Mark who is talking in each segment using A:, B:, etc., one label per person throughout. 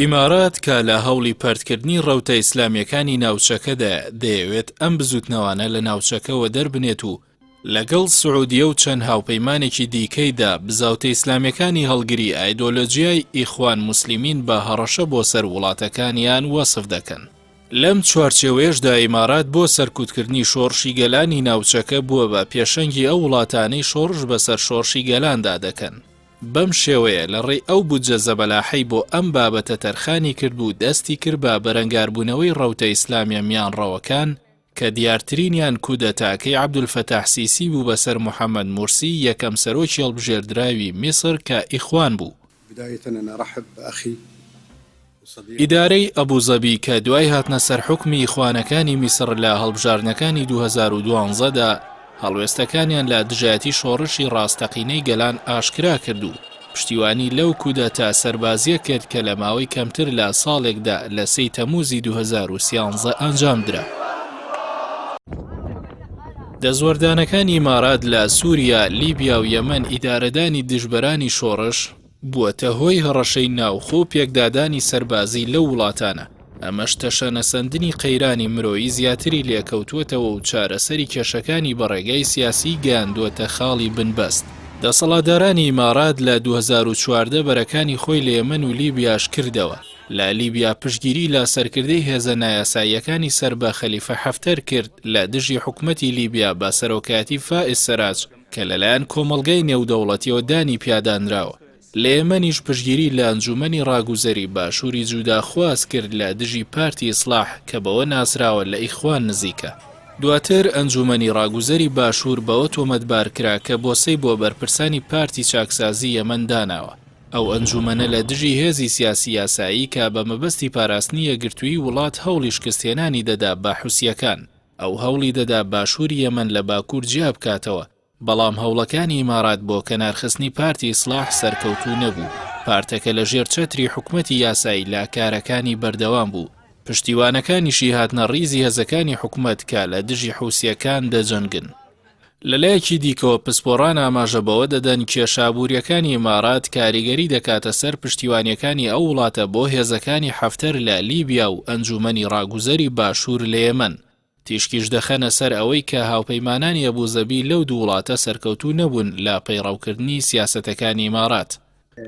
A: ئیمارات کە لە هەوڵی پەردکردنی ڕەوتە ئیسلامیەکانی ناوچەکەدا دەیەوێت ئەم بزوتنەوانە لە ناوچەکەوە دەربنێت و لەگەڵ سعودیە و چەند هاوپەیمانێکی دیکەیدا بزاوتە ئیسلامیەکانی هەڵگری ئایدۆلۆجیای ئیخوان موسلیمین بە هەڕەشە بۆ سەر وڵاتەکانیان وەسف دەکەن. لەم چوارچێوەیەشدا ئیمارات بۆ سەرکوتکردنی شۆڕشی گەلانی ناوچەکە بووە بە پێشەنگی ئەو وڵاتانەی شۆڕش بەسەر شۆڕشی گەلاندا دەکەن. بەم شێوەیە لە ڕێی ئەو بودجە زەبەلاحەی بۆ ئەم بابەتە تەرخانی کرد و دەستی کرد بە بەرەنگاربوونەوەی ڕەوتە ئیسلامیە میانڕەوەکان کە دیارترینیان کودەتاکەی عەبدولفەتاح سیسی بوو بەسەر محەممەد مورسی یەکەم سەرۆکی هەڵبژێردراوی میسر کە ئیخوان بوو. ئیدارەی ئەبوزەبی کە دوای هاتنە سەر حوکمی ئیخوانەکانی میسر لە هەڵبژاردنەکانی 2012دا هەڵوێستەکانیان لە دژایەتی شۆڕشی ڕاستەقینەی گەلان ئاشکرا کرد و پشتیوانی لەو کودەتا سەربازیە کرد کە لە ماوەی کەمتر لە ساڵێکدا لە 3 تەمووزی 2013 ئەنجامدرا. دەزوەردانەکانی ئیمارات لە سووریا، لیبیا و یەمەن ئیدارەدانی دژبەرانی شۆڕش بووەتە هۆی هەڕەشەی ناوخۆ و پێکدادانی سەربازی لەو وڵاتانە. ئەمەش تەشەنەسەندنی قەیرانی مرۆیی زیاتری لێکەوتووەتەوە و چارەسەری کێشەکانی بەڕێگەی سیاسی گەیاندووەتە خاڵی بنبەست. دەسەڵاتدارانی ئیمارات لە 2014 بەرەکانی خۆی لە یەمەن و لیبیاش کردەوە. لە لیبیا پشتگیری لە سەرکردەی هێزە نایاساییەکانی سەر بە خەلیفە حەفتەر کرد لە دژی حکومەتی لیبیا بە سەرۆکایەتی فائز سەراج کە لەلایەن کۆمەڵگەی نێودەوڵەتیەوە دانی پیادانراوە. لە ئێمەنیش پشتگیری لە ئەنجومەنی ڕاگوزەری باشووری جوودا خواز کرد لە دژی پارتی ئیسلاح کە بەوە ناسراوە لە ئیخوان نزیکە. دواتر ئەنجومەنی ڕاگوزەری باشوور بەوە تۆمەتبار کرا کە بۆسەی بۆ بەرپرسانی پارتی چاکسازی یەمەن داناوە. ئەو ئەنجومەنە لە دژی هێزی سیاسی یاسایی کە بە مەبەستی پاراستنی یەکگرتووی وڵات هەوڵی شکستێنانی دەدا بە حوسیەکان. ئەو هەوڵی دەدا باشووری یەمەن لە باکوور جیا بکاتەوە. بەڵام هەوڵەکانی ئیمارات بۆ کەنارخستنی پارتی ئیسلاح سەرکەوتوو نەبوو. پارتەکە لە ژێر چەتری حکومەتی یاسایی لا کارەکانی بەردەوام بوو. پشتیوانەکانیشی هاتنە ڕیزی هێزەکانی حکومەت کە لە دژی حوسیەکان دەجەنگن. لەلایەکی دیکەوە پسپۆڕان ئاماژە بەوە دەدەن کێشابووریەکانی ئیمارات کاریگەری دەکاتە سەر پشتیوانیەکانی ئەو وڵاتە بۆ هێزەکانی حەفتەر لە لیبیا و ئەنجومەنی ڕاگوزەری باشوور لە یەمەن. تیشکیش دەخەنە سەر ئەوەی کە هاوپەیمانانی ئەبوزەبی لەو دوو وڵاتە سەرکەوتوو نەبوون لە پەیڕەوکردنی سیاسەتەکانی ئیمارات.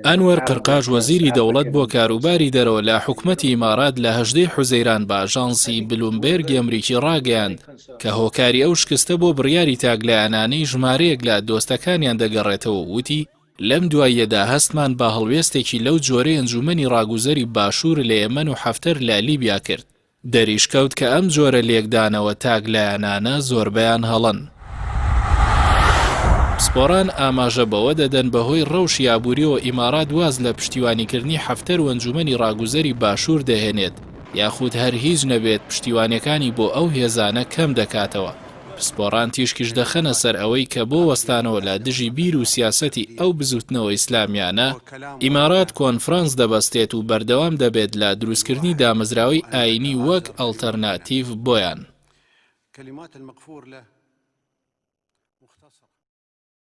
A: ئەنوەر قرقاژ وەزیری دەوڵەت بۆ کاروباری دەرەوە لە حکومەتی ئیمارات لە 18 حوزەیران بە ئاژانسی بلومبێرگ ئەمریکی ڕاگەیاند کە هۆکاری ئەو شکستە بۆ بڕیاری تاگلایەنانەی ژمارەیەک لە دۆستەکانیان دەگەڕێتەوە وتی لەم دواییەدا هەستمان بە هەڵوێستێکی لەو جۆرەی ئەنجومەنی ڕاگوزەری باشوور لە یەمەن و حەفتەر لە لیبیا کرد. دەریشکەوت کە ئەم جۆرە لێکدانەوە تاگلایەنانە زۆربەیان هەڵن. پسپۆڕان ئاماژە بەوە دەدەن بەهۆی ڕەوشی ئابووریەوە ئیمارات واز لە پشتیوانیکردنی حەفتەر و ئەنجومەنی ڕاگوزەری باشوور دەهێنێت یاخود هەر هیچ نەبێت پشتیوانیەکانی بۆ ئەو هێزانە کەم دەکاتەوە. پسپۆڕان تیشکیش دەخەنە سەر ئەوەی کە بۆ وەستانەوە لە دژی بیر و سیاسەتی ئەو بزوتنەوە ئیسلامیانە ئیمارات کۆنفرانس دەبەستێت و بەردەوام دەبێت لە دروستکردنی دامەزراوەی ئاینی وەک ئەڵتەرناتیڤ بۆیان.